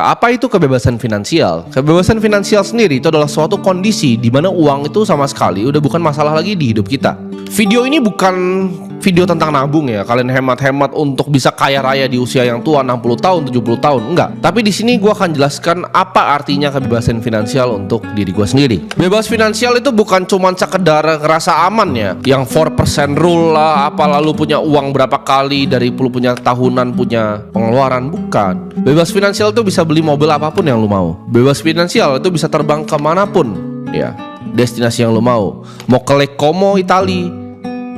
Apa itu kebebasan finansial? Kebebasan finansial sendiri itu adalah suatu kondisi di mana uang itu sama sekali udah bukan masalah lagi di hidup kita. Video ini bukan video tentang nabung ya, kalian hemat-hemat untuk bisa kaya raya di usia yang tua 60 tahun, 70 tahun, enggak. Tapi di sini gue akan jelaskan apa artinya kebebasan finansial untuk diri gue sendiri. Bebas finansial itu bukan cuma sekedar ngerasa aman ya, yang 4% rule lah, apa lalu punya uang berapa kali dari punya tahunan punya pengeluaran, bukan. Bebas finansial itu bisa beli mobil apapun yang lu mau. Bebas finansial itu bisa terbang kemanapun ya, destinasi yang lu mau ke Lake Como, Itali,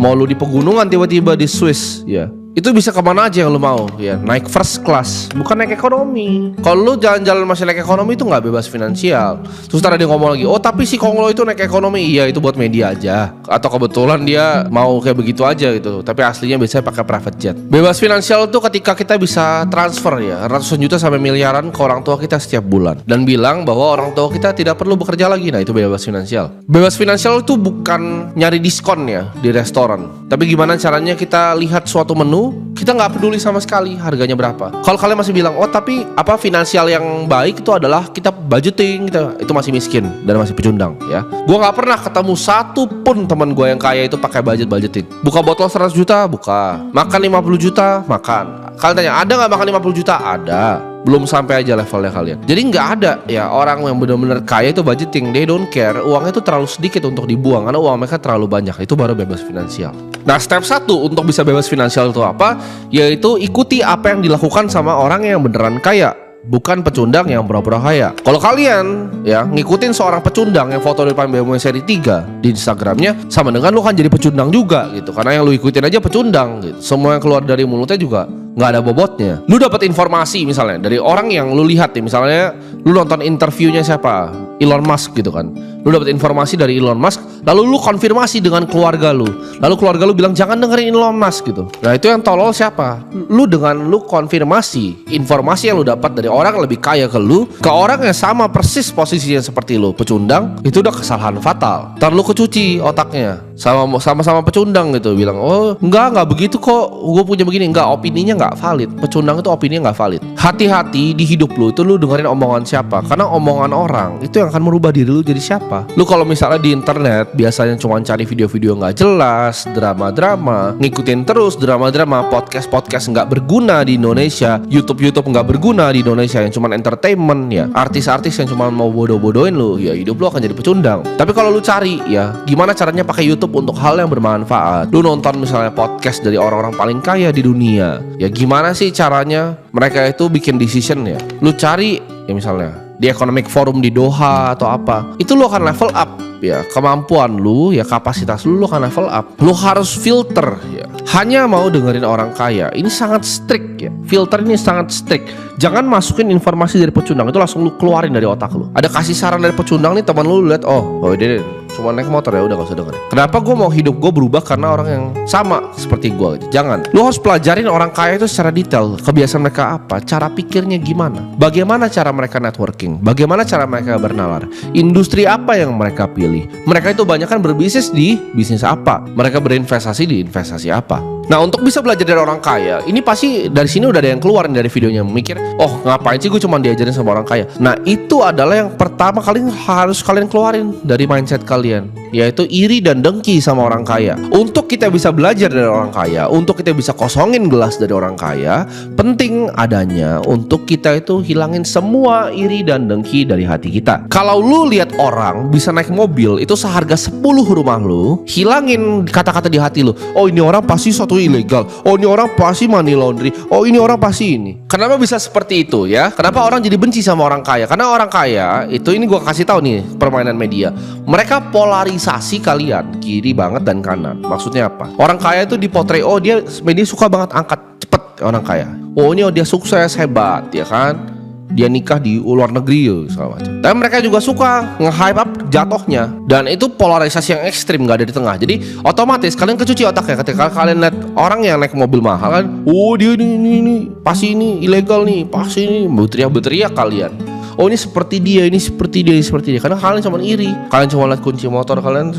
mau lu di pegunungan tiba-tiba di Swiss ya, itu bisa kemana aja yang lu mau ya, naik first class, bukan naik ekonomi. Kalau lu jalan-jalan masih naik ekonomi itu nggak bebas finansial. Terus ntar dia ngomong lagi, oh tapi si Konglo itu naik ekonomi. Iya, itu buat media aja, atau kebetulan dia mau kayak begitu aja gitu, tapi aslinya biasanya pakai private jet. Bebas finansial itu ketika kita bisa transfer ya ratusan juta sampai miliaran ke orang tua kita setiap bulan, dan bilang bahwa orang tua kita tidak perlu bekerja lagi. Nah, itu bebas finansial. Bebas finansial itu bukan nyari diskon ya di restoran, tapi gimana caranya kita lihat suatu menu, kita nggak peduli sama sekali harganya berapa. Kalau kalian masih bilang, oh tapi apa finansial yang baik itu adalah kita budgeting, itu masih miskin dan masih pecundang ya. Gue nggak pernah ketemu satu pun teman gue yang kaya itu pakai budgeting. Buka botol 100 juta, buka. Makan 50 juta, makan. Kalian tanya, ada nggak makan 50 juta? Ada. Belum sampai aja levelnya kalian. Jadi nggak ada ya orang yang benar-benar kaya itu budgeting. They don't care, uangnya itu terlalu sedikit untuk dibuang karena uang mereka terlalu banyak. Itu baru bebas finansial. Nah, step 1 untuk bisa bebas finansial itu apa? Yaitu ikuti apa yang dilakukan sama orang yang beneran kaya, bukan pecundang yang pura-pura kaya. Kalau kalian ya ngikutin seorang pecundang yang foto di depan BMW seri 3 di Instagramnya, sama dengan lu kan jadi pecundang juga gitu. Karena yang lu ikutin aja pecundang gitu. Semua yang keluar dari mulutnya juga nggak ada bobotnya. Lu dapat informasi misalnya dari orang yang lu lihat nih, misalnya lu nonton interviewnya siapa, Elon Musk gitu kan. Lu dapat informasi dari Elon Musk, lalu lu konfirmasi dengan keluarga lu. Lalu keluarga lu bilang jangan dengerin Elon Musk gitu. Nah, itu yang tolol siapa? Lu dengan lu konfirmasi informasi yang lu dapat dari orang yang lebih kaya ke lu, ke orang yang sama persis posisinya seperti lu, pecundang, itu udah kesalahan fatal. Ntar lu kecuci otaknya sama-sama pecundang gitu, bilang oh enggak begitu kok, gue punya begini. Enggak, opininya nggak valid. Pecundang itu opininya nggak valid. Hati-hati di hidup lu itu lu dengerin omongan siapa, karena omongan orang itu yang akan merubah diri lu jadi siapa. Lu kalau misalnya di internet biasanya cuma cari video-video nggak jelas, drama-drama, ngikutin terus drama-drama, podcast nggak berguna di Indonesia, YouTube nggak berguna di Indonesia yang cuma entertainment ya, artis-artis yang cuma mau bodoh-bodohin lu, ya hidup lu akan jadi pecundang. Tapi kalau lu cari ya gimana caranya pakai YouTube untuk hal yang bermanfaat, lu nonton misalnya podcast dari orang-orang paling kaya di dunia, ya gimana sih caranya mereka itu bikin decision ya, lu cari ya misalnya di Economic Forum di Doha atau apa, itu lu akan level up ya, kemampuan lu ya, kapasitas lu akan level up. Lu harus filter ya, hanya mau dengerin orang kaya, ini sangat strict ya, filter ini sangat strict. Jangan masukin informasi dari pecundang itu langsung lu keluarin dari otak lu. Ada kasih saran dari pecundang nih, teman lu lihat, oh dia cuma naik motor ya udah gak usah dengerin. Kenapa gue mau hidup gue berubah karena orang yang sama seperti gue gitu. Jangan. Lu harus pelajarin orang kaya itu secara detail, kebiasaan mereka apa, cara pikirnya gimana, bagaimana cara mereka networking, bagaimana cara mereka bernalar, industri apa yang mereka pilih. Mereka itu banyak kan berbisnis di bisnis apa, mereka berinvestasi di investasi apa. Nah, untuk bisa belajar dari orang kaya, ini pasti dari sini udah ada yang keluar dari videonya, mikir, oh ngapain sih gue cuma diajarin sama orang kaya. Nah, itu adalah yang pertama kali harus kalian keluarin dari mindset kalian, yaitu iri dan dengki sama orang kaya. Untuk kita bisa belajar dari orang kaya, untuk kita bisa kosongin gelas dari orang kaya, penting adanya untuk kita itu hilangin semua iri dan dengki dari hati kita. Kalau lu lihat orang bisa naik mobil itu seharga 10 rumah lu, hilangin kata-kata di hati lu, oh ini orang pasti suatu ilegal, oh ini orang pasti money laundry, oh ini orang pasti ini. Kenapa bisa seperti itu ya? Kenapa orang jadi benci sama orang kaya? Karena orang kaya itu, ini gue kasih tahu nih permainan media, mereka polarisasi kalian kiri banget dan kanan. Maksudnya apa? Orang kaya itu dipotret, oh dia media suka banget angkat cepet orang kaya, oh ini dia sukses hebat ya kan, dia nikah di luar negeri ya segala macam. Tapi mereka juga suka nge-hype up jatuhnya, dan itu polarisasi yang ekstrim, nggak ada di tengah. Jadi otomatis kalian kecuci otaknya ketika kalian lihat orang yang naik mobil mahal kan, oh dia ini pasti ini ilegal nih, pasti ini berteriak kalian. Oh ini seperti dia, ini seperti dia, karena kalian cuma iri. Kalian cuma lihat kunci motor kalian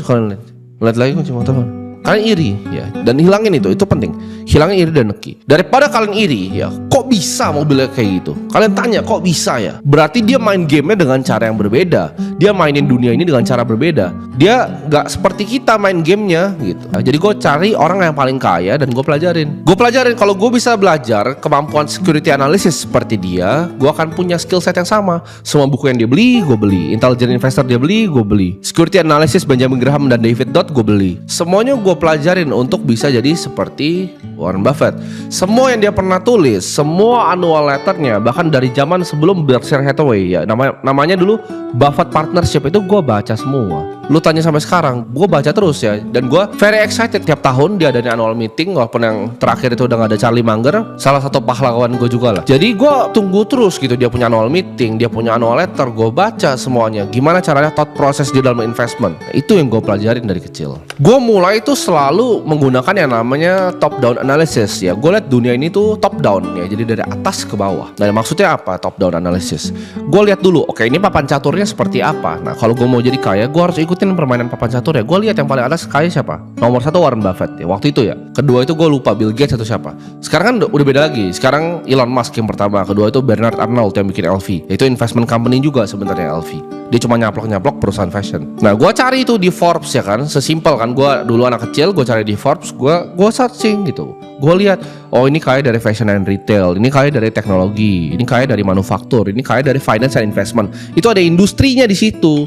lihat lagi kunci motor. Kalian iri ya, dan hilangin itu penting. Hilangin iri dan dengki. Daripada kalian iri ya, kok bisa mobilnya kayak gitu? Kalian tanya kok bisa ya? Berarti dia main gamenya dengan cara yang berbeda. Dia mainin dunia ini dengan cara berbeda. Dia nggak seperti kita main gamenya gitu. Nah, jadi gue cari orang yang paling kaya dan gue pelajarin. Kalau gue bisa belajar kemampuan security analysis seperti dia, gue akan punya skill set yang sama. Semua buku yang dia beli, gue beli. Intelligent Investor dia beli, gue beli. Security analysis Benjamin Graham dan David Dodd, gue beli. Semuanya gue pelajarin untuk bisa jadi seperti Warren Buffett. Semua yang dia pernah tulis, semua annual letternya, bahkan dari zaman sebelum Berkshire Hathaway ya, namanya dulu Buffett Partnership, itu gue baca semua. Lu tanya sampai sekarang, gue baca terus ya. Dan gue very excited tiap tahun dia ada annual meeting. Walaupun yang terakhir itu udah gak ada Charlie Munger, salah satu pahlawan gue juga lah. Jadi gue tunggu terus gitu, dia punya annual meeting, dia punya annual letter. Gue baca semuanya, gimana caranya thought process di dalam investment. Nah, itu yang gue pelajarin dari kecil. Gue mulai itu selalu menggunakan yang namanya top down analysis ya. Gue lihat dunia ini tuh top down ya, jadi dari atas ke bawah. Nah maksudnya apa top down analysis? Gue lihat dulu, oke ini papan caturnya seperti apa. Nah kalau gue mau jadi kaya, gue harus ikutin permainan papan catur ya. Gue lihat yang paling atas kaya siapa. Nomor 1 Warren Buffett ya waktu itu ya. Kedua itu gue lupa Bill Gates atau siapa. Sekarang kan udah beda lagi. Sekarang Elon Musk yang pertama. Kedua itu Bernard Arnault yang bikin LV. Itu investment company juga sebenarnya LV. Dia cuma nyaplok perusahaan fashion. Nah gue cari itu di Forbes ya kan. Sesimpel kan, gue dulu anak kecil, gue cari di Forbes, gue searching gitu. Gue lihat, oh ini kaya dari fashion and retail, ini kaya dari teknologi, ini kaya dari manufaktur, ini kaya dari finance and investment. Itu ada industrinya di situ.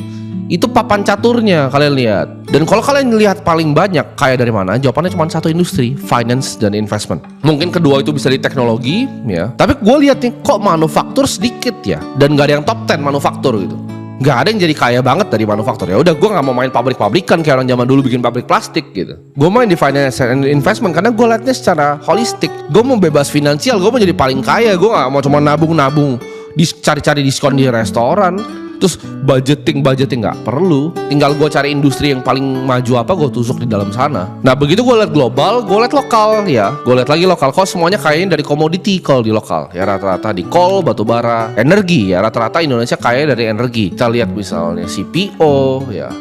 Itu papan caturnya kalian lihat. Dan kalau kalian lihat paling banyak kaya dari mana, jawabannya cuma satu industri, finance dan investment. Mungkin kedua itu bisa di teknologi ya. Tapi gue lihat nih kok manufaktur sedikit ya. Dan gak ada yang top 10 manufaktur gitu. Gak ada yang jadi kaya banget dari manufaktur. Ya udah gue gak mau main pabrik-pabrikan kayak orang zaman dulu bikin pabrik plastik gitu. Gue main di finance and investment karena gue liatnya secara holistik. Gue mau bebas finansial, gue mau jadi paling kaya. Gue gak mau cuma nabung-nabung, cari-cari diskon di restoran. Terus budgeting gak perlu. Tinggal gue cari industri yang paling maju apa, gue tusuk di dalam sana. Nah begitu gue liat global, gue liat lokal ya. Gue liat lagi lokal, kok semuanya kayaknya dari komoditi kalau di lokal. Ya rata-rata di coal, batu bara, energi ya. Rata-rata Indonesia kaya dari energi. Kita lihat misalnya CPO ya,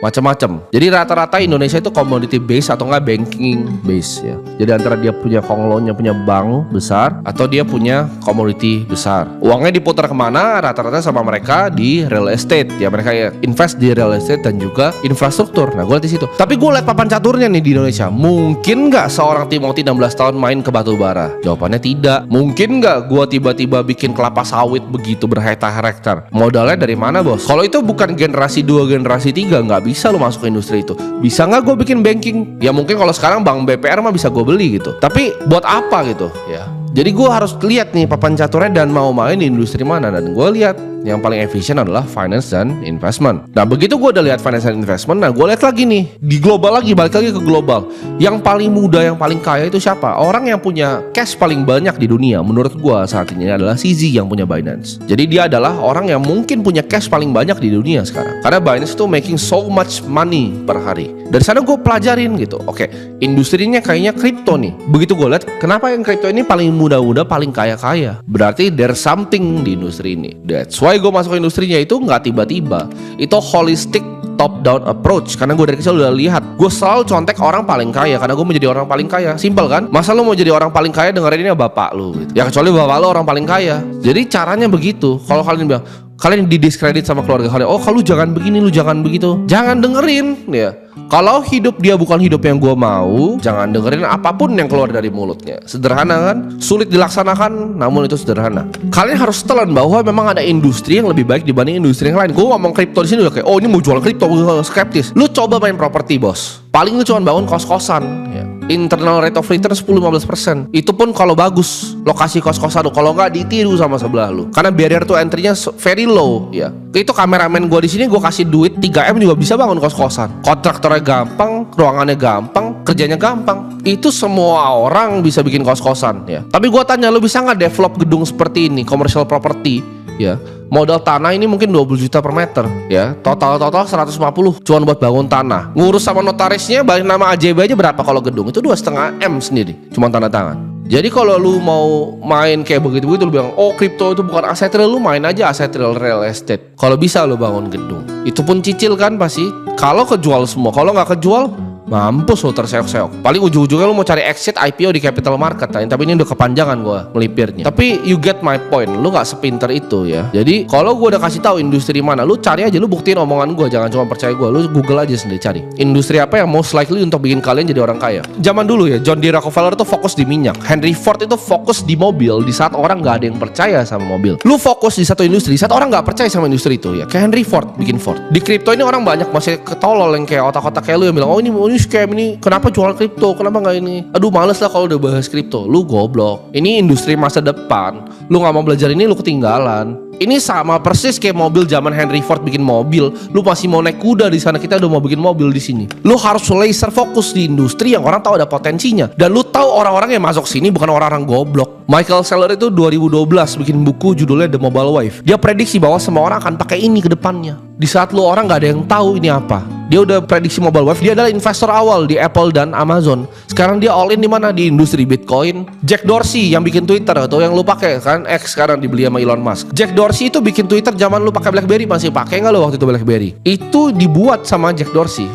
macam-macam. Jadi rata-rata Indonesia itu commodity base atau enggak banking base ya. Jadi antara dia punya konglonya, punya bank besar, atau dia punya commodity besar. Uangnya diputar kemana? Rata-rata sama mereka di real estate ya. Mereka ya invest di real estate dan juga infrastruktur. Nah gue lihat di situ. Tapi gue lihat papan caturnya nih di Indonesia. Mungkin nggak seorang Timothy 16 tahun main ke batu bara? Jawabannya tidak. Mungkin nggak gue tiba-tiba bikin kelapa sawit begitu berhektar-hektar? Modalnya dari mana bos? Kalau itu bukan generasi 2, generasi 3, nggak bisa lo masuk ke industri itu. Bisa nggak gue bikin banking? Ya mungkin kalau sekarang bank BPR mah bisa gue beli gitu. Tapi buat apa gitu ya? Jadi gue harus lihat nih papan caturnya dan mau main di industri mana. Dan gue lihat yang paling efisien adalah finance dan investment. Nah begitu gue udah lihat finance dan investment, nah gue lihat lagi nih di global lagi, balik lagi ke global. Yang paling muda, yang paling kaya itu siapa? Orang yang punya cash paling banyak di dunia menurut gue saat ini adalah CZ yang punya Binance. Jadi dia adalah orang yang mungkin punya cash paling banyak di dunia sekarang. Karena Binance itu making so much money per hari. Dari sana gue pelajarin gitu. Oke, industrinya kayaknya kripto nih. Begitu gue lihat, kenapa yang kripto ini paling muda-muda, paling kaya-kaya? Berarti there's something di industri ini. That's why gue masuk ke industrinya itu nggak tiba-tiba. Itu holistic top down approach. Karena gue dari kecil udah lihat, gue selalu contek orang paling kaya karena gue mau jadi orang paling kaya. Simpel kan? Masa lu mau jadi orang paling kaya dengerinnya bapak lu gitu. Ya kecuali bapak lu orang paling kaya. Jadi caranya begitu. Kalau kalian bilang, kalian didiskredit sama keluarga kalian, oh kalau jangan begini, lu jangan begitu, jangan dengerin ya. Kalau hidup dia bukan hidup yang gue mau, jangan dengerin apapun yang keluar dari mulutnya. Sederhana kan? Sulit dilaksanakan, namun itu sederhana. Kalian harus telan bahwa memang ada industri yang lebih baik dibanding industri yang lain. Gue ngomong kripto di sini udah kayak, oh ini mau jual kripto, gue skeptis. Lu coba main properti bos, paling lu cuma bangun kos-kosan ya. Internal rate of return 10-15%. Itu pun kalau bagus lokasi kos-kosan lu, kalau nggak ditiru sama sebelah lu. Karena barrier to entry-nya very low ya. Itu kameramen gue di sini gue kasih duit 3M juga bisa bangun kos-kosan. Kontraktornya gampang, ruangannya gampang, kerjanya gampang. Itu semua orang bisa bikin kos-kosan ya. Tapi gue tanya, lu bisa nggak develop gedung seperti ini, commercial property ya? Modal tanah ini mungkin 20 juta per meter ya. Total 150 cuma buat bangun tanah. Ngurus sama notarisnya balik nama AJB aja berapa kalau gedung? Itu 2,5 M sendiri cuma tanda tangan. Jadi kalau lu mau main kayak begitu-begitu, lu bilang, oh kripto itu bukan aset real, lu main aja aset real estate. Kalau bisa lu bangun gedung, itu pun cicil kan pasti. Kalau kejual semua, kalau nggak kejual, Mampus lo terseok-seok. Paling ujung-ujungnya lo mau cari exit IPO di capital market, tapi ini udah kepanjangan gue melipirnya. Tapi you get my point, lo gak sepinter itu ya. Jadi kalau gue udah kasih tahu industri mana, lo cari aja, lo buktiin omongan gue, jangan cuma percaya gue. Lo Google aja sendiri, cari industri apa yang most likely untuk bikin kalian jadi orang kaya. Zaman dulu ya, John D. Rockefeller tuh fokus di minyak, Henry Ford itu fokus di mobil di saat orang gak ada yang percaya sama mobil. Lo fokus di satu industri saat orang gak percaya sama industri itu ya. Kayak Henry Ford bikin Ford. Di kripto ini orang banyak masih ketolol yang kayak otak-otak kayak lu yang bilang, oh ini scam, ini kenapa jual kripto, kenapa nggak ini, aduh males lah kalau udah bahas kripto. Lu goblok, ini industri masa depan, lu nggak mau belajar ini lu ketinggalan. Ini sama persis kayak mobil zaman Henry Ford bikin mobil. Lu masih mau naik kuda di sana, kita udah mau bikin mobil di sini. Lu harus laser fokus di industri yang orang tahu ada potensinya, dan lu tahu orang-orang yang masuk sini bukan orang-orang goblok. Michael Saylor itu 2012 bikin buku judulnya The Mobile Wave. Dia prediksi bahwa semua orang akan pakai ini ke depannya. Di saat lu orang nggak ada yang tahu ini apa, dia udah prediksi mobile wave. Dia adalah investor awal di Apple dan Amazon. Sekarang dia all in di mana? Di industri Bitcoin. Jack Dorsey yang bikin Twitter atau yang lu pakai kan, X sekarang dibeli sama Elon Musk. Jack Dorsey itu bikin Twitter zaman lu pakai BlackBerry. Masih pakai nggak lu waktu itu BlackBerry? Itu dibuat sama Jack Dorsey.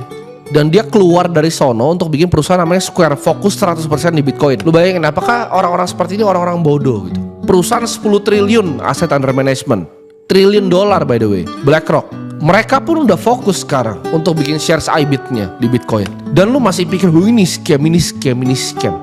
Dan dia keluar dari sono untuk bikin perusahaan namanya Square, fokus 100% di Bitcoin. Lu bayangin, apakah orang-orang seperti ini orang-orang bodoh gitu? Perusahaan 10 triliun aset under management, triliun dolar by the way, BlackRock. Mereka pun udah fokus sekarang untuk bikin shares IBIT-nya di Bitcoin. Dan lu masih pikir, ini scam.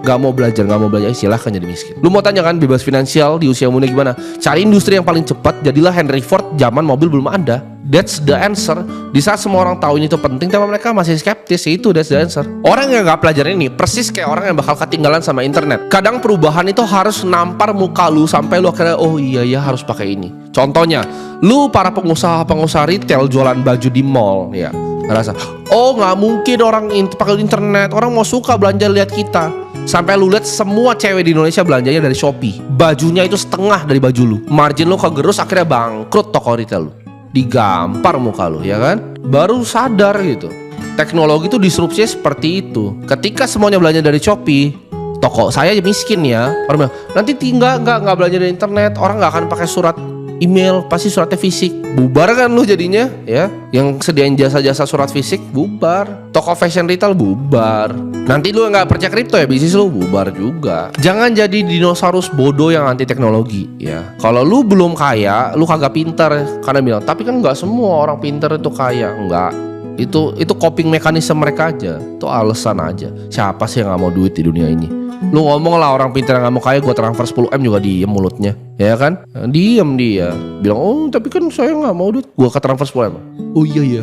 Gak mau belajar, silahkan jadi miskin. Lu mau tanya kan bebas finansial di usia muda gimana? Cari industri yang paling cepat, jadilah Henry Ford zaman mobil belum ada. That's the answer. Di saat semua orang tahu ini tuh penting, tapi mereka masih skeptis, itu that's the answer. Orang yang gak pelajarin ini persis kayak orang yang bakal ketinggalan sama internet. Kadang perubahan itu harus nampar muka lu sampai lu akhirnya, oh iya ya harus pakai ini. Contohnya, lu para pengusaha retail jualan baju di mall ya, ngerasa, oh nggak mungkin orang pakai internet, orang mau suka belanja lihat kita. Sampai lu lihat semua cewek di Indonesia belanjanya dari Shopee, bajunya itu setengah dari baju lu, margin lu kegerus, akhirnya bangkrut toko retail lu, digampar muka lu ya kan. Baru sadar gitu, teknologi itu disrupsinya seperti itu. Ketika semuanya belanja dari Shopee, toko saya miskin ya, orang bilang, nanti tinggal nggak belanja dari internet, orang nggak akan pakai surat email, pasti suratnya fisik. Bubar kan lu jadinya ya. Yang sediain jasa-jasa surat fisik bubar. Toko fashion retail bubar. Nanti lu nggak percaya kripto ya, bisnis lu bubar juga. Jangan jadi dinosaurus bodoh yang anti teknologi ya. Kalau lu belum kaya, lu kagak pintar karena bilang, tapi kan nggak semua orang pintar itu kaya. Enggak. Itu coping mekanisme mereka aja. Itu alasan aja. Siapa sih yang nggak mau duit di dunia ini? Lu ngomong lah orang pintar yang gak mau kaya, gue transfer 10M juga diem mulutnya, ya kan? Diem dia, bilang, oh tapi kan saya gak mau duit, gue ke transfer 10M. Oh iya.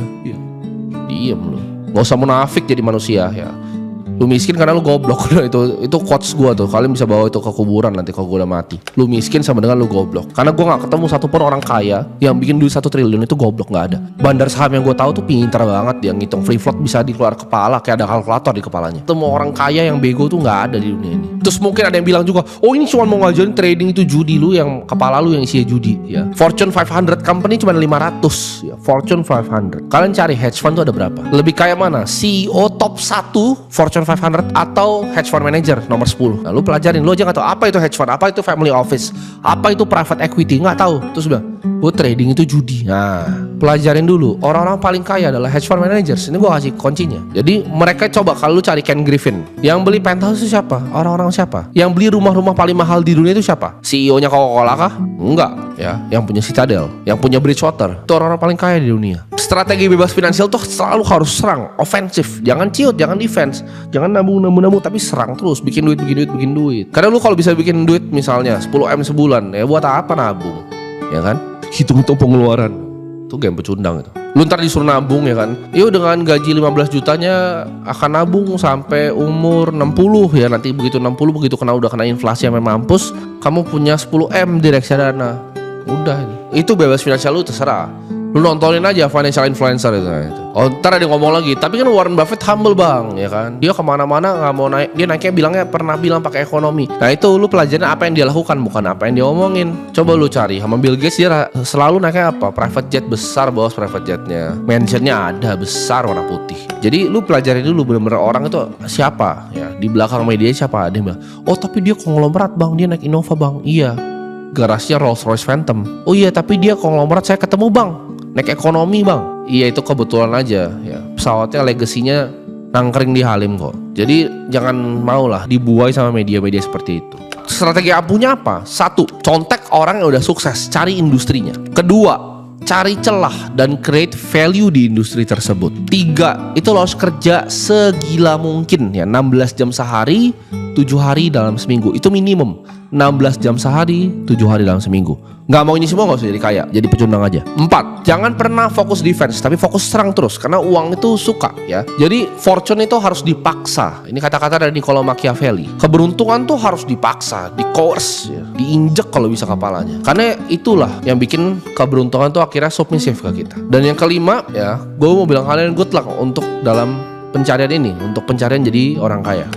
Diem lu, gak usah munafik jadi manusia ya. Lu miskin karena lu goblok. Itu quotes gue tuh, kalian bisa bawa itu ke kuburan nanti kalau gue udah mati. Lu miskin sama dengan lu goblok. Karena gue gak ketemu satupun orang kaya yang bikin duit 1 triliun itu goblok, gak ada. Bandar saham yang gue tahu tuh pintar banget, dia ngitung free float bisa dikeluar kepala, kayak ada kalkulator di kepalanya. Ketemu orang kaya yang bego tuh gak ada di dunia ini. Terus mungkin ada yang bilang juga, oh ini cuma mau ngajarin trading itu judi, lu yang kepala lu yang isinya judi ya. Fortune 500 company cuma 500 ya. Fortune 500. Kalian cari hedge fund tuh ada berapa? Lebih kaya mana? CEO top 1 Fortune 500 atau hedge fund manager nomor 10. Nah, lu pelajarin, lu aja gak tahu apa itu hedge fund, apa itu family office, apa itu private equity, gak tahu. Terus bilang, oh trading itu judi. Nah, pelajarin dulu. Orang-orang paling kaya adalah hedge fund managers. Ini gua kasih kuncinya. Jadi mereka coba, kalau lu cari Ken Griffin, yang beli penthouse itu siapa? Orang-orang siapa? Yang beli rumah-rumah paling mahal di dunia itu siapa? CEO-nya Coca-Cola kah? Enggak ya. Yang punya Citadel, yang punya Bridgewater, itu orang-orang paling kaya di dunia. Strategi bebas finansial tuh selalu harus serang, ofensif. Jangan ciut, jangan defense. Jangan nabung, tapi serang terus, bikin duit. Karena lu kalau bisa bikin duit misalnya 10M sebulan, ya buat apa nabung? Ya kan? Hitung-hitung pengeluaran. Itu game pecundang itu. Lu ntar disuruh nabung ya kan. Yuk dengan gaji 15 jutanya akan nabung sampai umur 60 ya. Nanti begitu 60, begitu udah kena inflasi sampai mampus, kamu punya 10M di reksadana. Udah ini. Itu bebas finansial lu, terserah. Lu nontonin aja financial influencer itu. Oh ntar ada yang ngomong lagi, tapi kan Warren Buffett humble bang, ya kan. Dia kemana-mana nggak mau naik, dia naiknya pernah bilang pakai ekonomi. Nah itu lu pelajarin apa yang dia lakukan, bukan apa yang dia omongin. Coba lu cari, sama Bill Gates dia selalu naiknya apa? Private jet besar bos, private jetnya. Mansionnya ada besar warna putih. Jadi lu pelajarin dulu bener-bener orang itu siapa, ya di belakang media siapa. Ada yang bilang, oh tapi dia konglomerat bang, dia naik Innova bang. Iya, garasinya Rolls Royce Phantom. Oh iya tapi dia konglomerat, saya ketemu bang naik ekonomi bang. Iya itu kebetulan aja ya. Pesawatnya legasinya nangkring di Halim kok. Jadi jangan maulah dibuai sama media-media seperti itu. Strategi ampuhnya apa? 1. Contek orang yang udah sukses, cari industrinya. Kedua, cari celah dan create value di industri tersebut. 3, itu lo harus kerja segila mungkin ya, 16 jam sehari, 7 hari dalam seminggu. Itu minimum 16 jam sehari, 7 hari dalam seminggu. Nggak mau ini semua, nggak usah jadi kaya, jadi pecundang aja. 4, jangan pernah fokus defense, tapi fokus serang terus, karena uang itu suka ya. Jadi fortune itu harus dipaksa. Ini kata-kata dari Niccolo Machiavelli. Keberuntungan tuh harus dipaksa, di coerce ya, diinjek kalau bisa kepalanya. Karena itulah yang bikin keberuntungan tuh akhirnya submissive ke kita. Dan yang kelima ya, gue mau bilang kalian good luck untuk dalam pencarian ini, untuk pencarian jadi orang kaya.